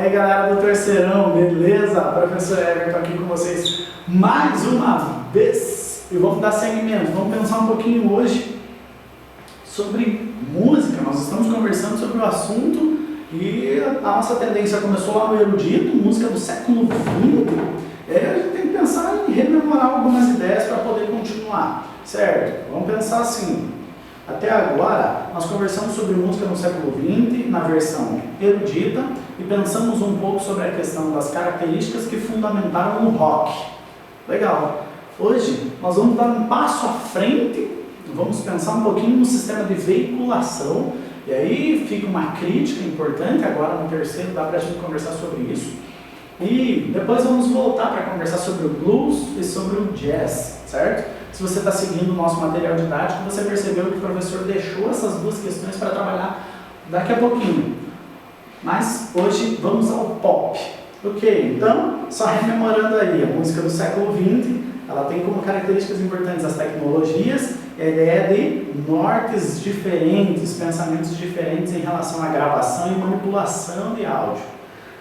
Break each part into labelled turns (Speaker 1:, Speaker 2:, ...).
Speaker 1: aí galera do terceirão, beleza? Professor Everton aqui com vocês mais uma vez e vamos dar seguimento, vamos pensar um pouquinho hoje sobre música. Nós estamos conversando sobre o assunto e a nossa tendência começou lá no erudito, música do século XX. A gente tem que pensar em rememorar algumas ideias para poder continuar, certo? Vamos pensar assim. Até agora, nós conversamos sobre música no século XX, na versão erudita, e pensamos um pouco sobre a questão das características que fundamentaram o rock. Legal! Hoje, nós vamos dar um passo à frente, vamos pensar um pouquinho no sistema de veiculação, e aí fica uma crítica importante, agora no terceiro dá para a gente conversar sobre isso. E depois vamos voltar para conversar sobre o blues e sobre o jazz, certo? Se você está seguindo o nosso material didático, você percebeu que o professor deixou essas duas questões para trabalhar daqui a pouquinho. Mas hoje vamos ao pop. Ok, então, só rememorando aí, a música do século XX, ela tem como características importantes as tecnologias e a ideia de nortes diferentes, pensamentos diferentes em relação à gravação e manipulação de áudio.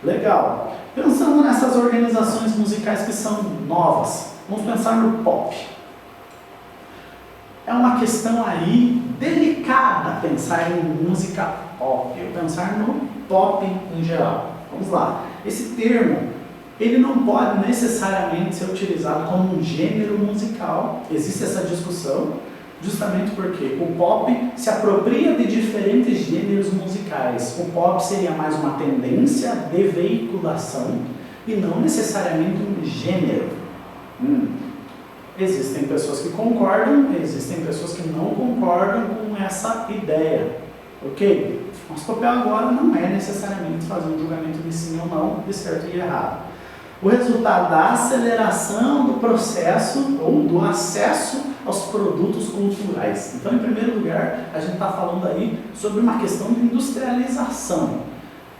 Speaker 1: Legal. Pensando nessas organizações musicais que são novas, vamos pensar no pop. É uma questão aí delicada pensar em música pop, ou pensar no pop em geral. Vamos lá. Esse termo, ele não pode necessariamente ser utilizado como um gênero musical. Existe essa discussão, justamente porque o pop se apropria de diferentes gêneros musicais. O pop seria mais uma tendência de veiculação e não necessariamente um gênero. Existem pessoas que concordam, existem pessoas que não concordam com essa ideia. Ok? Nosso papel agora não é necessariamente fazer um julgamento de sim ou não, de certo e errado. O resultado da aceleração do processo ou do acesso aos produtos culturais. Então, em primeiro lugar, a gente está falando aí sobre uma questão de industrialização.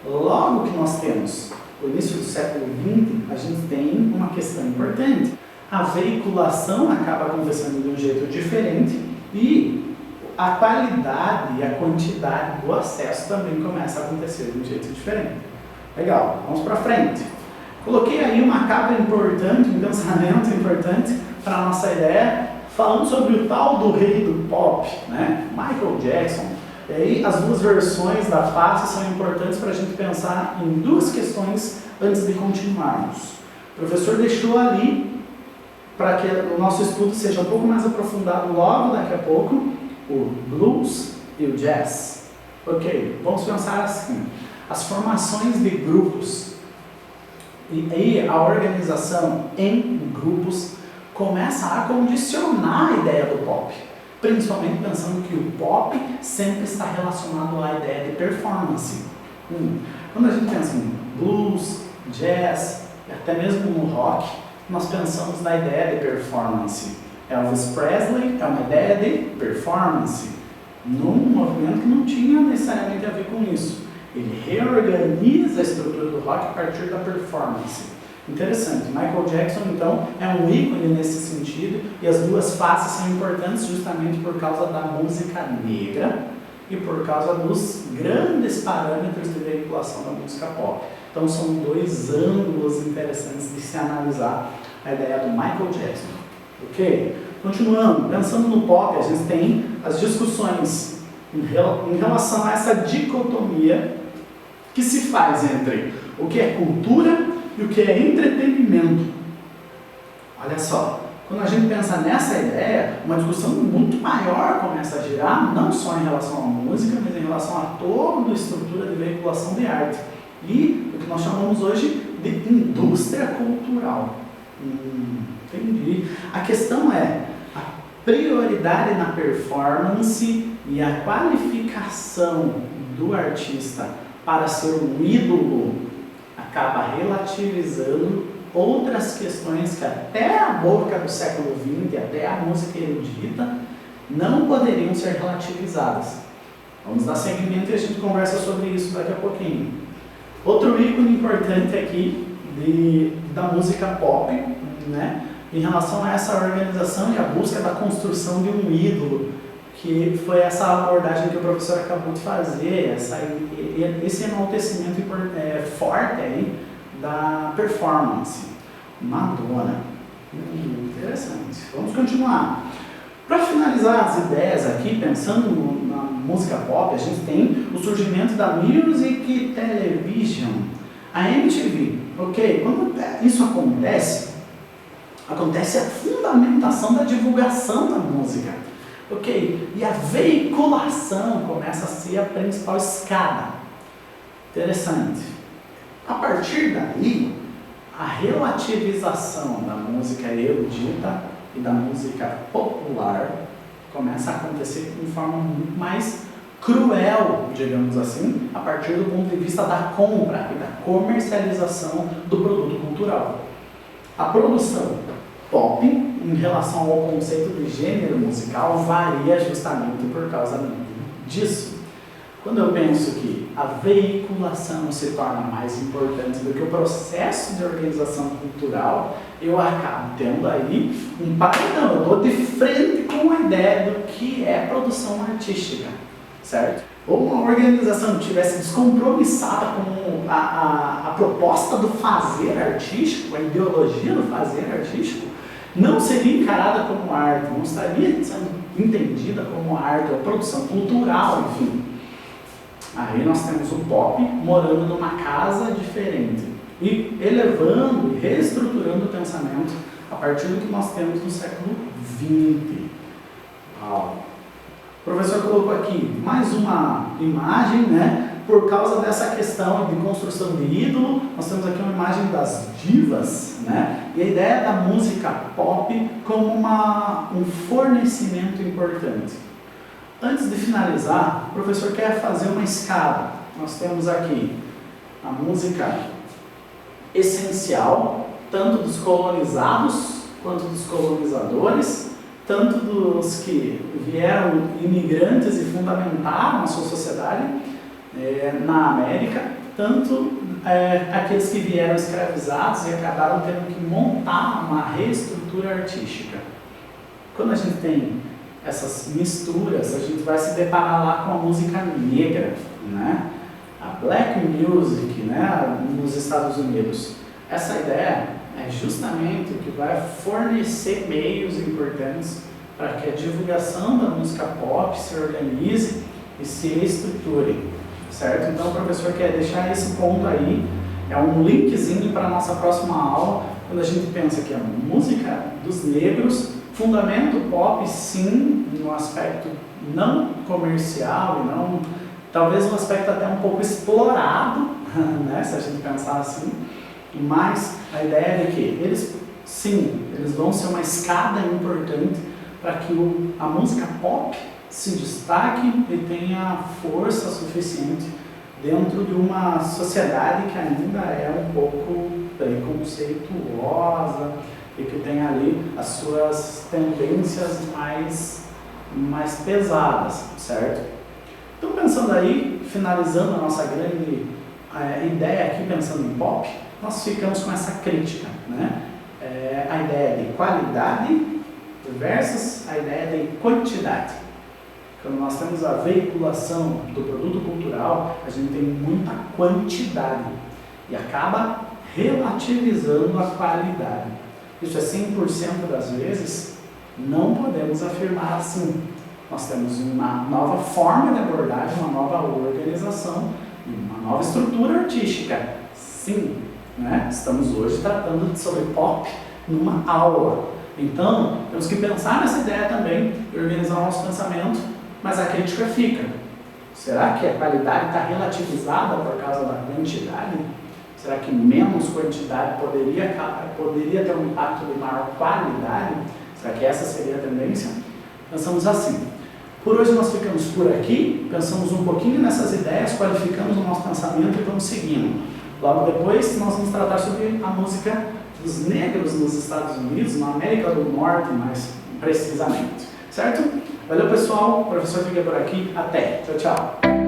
Speaker 1: Logo que nós temos o início do século XX, a gente tem uma questão importante. A veiculação acaba acontecendo de um jeito diferente e a qualidade e a quantidade do acesso também começa a acontecer de um jeito diferente. Legal, vamos para frente. Coloquei aí uma capa importante, um pensamento importante para a nossa ideia, falando sobre o tal do rei do pop, né? Michael Jackson. E aí as duas versões da face são importantes para a gente pensar em duas questões antes de continuarmos. O professor deixou ali para que o nosso estudo seja um pouco mais aprofundado logo daqui a pouco, o blues e o jazz. Ok, vamos pensar assim, as formações de grupos e aí a organização em grupos começa a condicionar a ideia do pop, principalmente pensando que o pop sempre está relacionado à ideia de performance. Quando a gente pensa em blues, jazz e até mesmo no rock, nós pensamos na ideia de performance. Elvis Presley é uma ideia de performance, num movimento que não tinha necessariamente a ver com isso. Ele reorganiza a estrutura do rock a partir da performance. Interessante. Michael Jackson, então, é um ícone nesse sentido, e as duas faces são importantes justamente por causa da música negra e por causa dos grandes parâmetros de veiculação da música pop. Então são dois ângulos interessantes de se analisar a ideia do Michael Jackson. Ok? Continuando, pensando no pop, a gente tem as discussões em relação a essa dicotomia que se faz entre o que é cultura e o que é entretenimento. Olha só, quando a gente pensa nessa ideia, uma discussão muito maior começa a girar, não só em relação à música, mas em relação a toda a estrutura de veiculação de arte. E o que nós chamamos hoje de indústria cultural. Entendi. A questão é a prioridade na performance e a qualificação do artista para ser um ídolo acaba relativizando outras questões que até a boca do século XX, até a música erudita, não poderiam ser relativizadas. Vamos dar seguimento e a gente conversa sobre isso daqui a pouquinho. Outro ícone importante aqui da música pop, né, em relação a essa organização e a busca da construção de um ídolo que foi essa abordagem que o professor acabou de fazer, esse enaltecimento forte aí da performance. Madonna. Interessante. Vamos continuar. Para finalizar as ideias aqui, pensando na música pop, a gente tem o surgimento da Music Television, a MTV. Ok? Quando isso acontece a fundamentação da divulgação da música. Ok? E a veiculação começa a ser a principal escada. Interessante. A partir daí, a relativização da música erudita e da música popular começa a acontecer de forma muito mais cruel, digamos assim, a partir do ponto de vista da compra e da comercialização do produto cultural. A produção pop, em relação ao conceito de gênero musical, varia justamente por causa disso. Quando eu penso que a veiculação se torna mais importante do que o processo de organização cultural, eu acabo tendo aí um paredão, eu estou de frente com a ideia do que é produção artística, certo? Ou uma organização que estivesse descompromissada com a proposta do fazer artístico, a ideologia do fazer artístico, não seria encarada como arte, não estaria sendo entendida como arte ou produção cultural, enfim. Aí nós temos o pop morando numa casa diferente e elevando e reestruturando o pensamento a partir do que nós temos no século XX. Uau. O professor colocou aqui mais uma imagem, né? Por causa dessa questão de construção de ídolo, nós temos aqui uma imagem das divas, né? E a ideia da música pop como um fornecimento importante. Antes de finalizar, o professor quer fazer uma escada. Nós temos aqui a música essencial, tanto dos colonizados quanto dos colonizadores, tanto dos que vieram imigrantes e fundamentaram a sua sociedade na América, tanto aqueles que vieram escravizados e acabaram tendo que montar uma reestrutura artística. Quando a gente tem essas misturas, a gente vai se deparar lá com a música negra, né? A black music, né? Nos Estados Unidos. Essa ideia é justamente o que vai fornecer meios importantes para que a divulgação da música pop se organize e se estruture, certo? Então o professor quer deixar esse ponto aí, é um linkzinho para a nossa próxima aula, quando a gente pensa que a música dos negros, fundamento pop sim, no aspecto não comercial e não, talvez um aspecto até um pouco explorado, né, se a gente pensar assim, mas a ideia é de que eles vão ser uma escada importante para que a música pop se destaque e tenha força suficiente dentro de uma sociedade que ainda é um pouco preconceituosa e que tem ali as suas tendências mais pesadas, certo? Então, pensando aí, finalizando a nossa grande ideia aqui, pensando em pop, nós ficamos com essa crítica, né? A ideia de qualidade versus a ideia de quantidade. Quando nós temos a veiculação do produto cultural, a gente tem muita quantidade e acaba relativizando a qualidade. Isso é 100% das vezes, não podemos afirmar assim. Nós temos uma nova forma de abordagem, uma nova organização, uma nova estrutura artística. Sim, né? Estamos hoje tratando sobre pop numa aula. Então, temos que pensar nessa ideia também e organizar o nosso pensamento, mas a crítica fica. Será que a qualidade está relativizada por causa da quantidade? Será que menos quantidade poderia ter um impacto de maior qualidade? Será que essa seria a tendência? Pensamos assim. Por hoje nós ficamos por aqui, pensamos um pouquinho nessas ideias, qualificamos o nosso pensamento e vamos seguindo. Logo depois nós vamos tratar sobre a música dos negros nos Estados Unidos, na América do Norte mais precisamente. Certo? Valeu pessoal, o professor fica por aqui, até, tchau, tchau.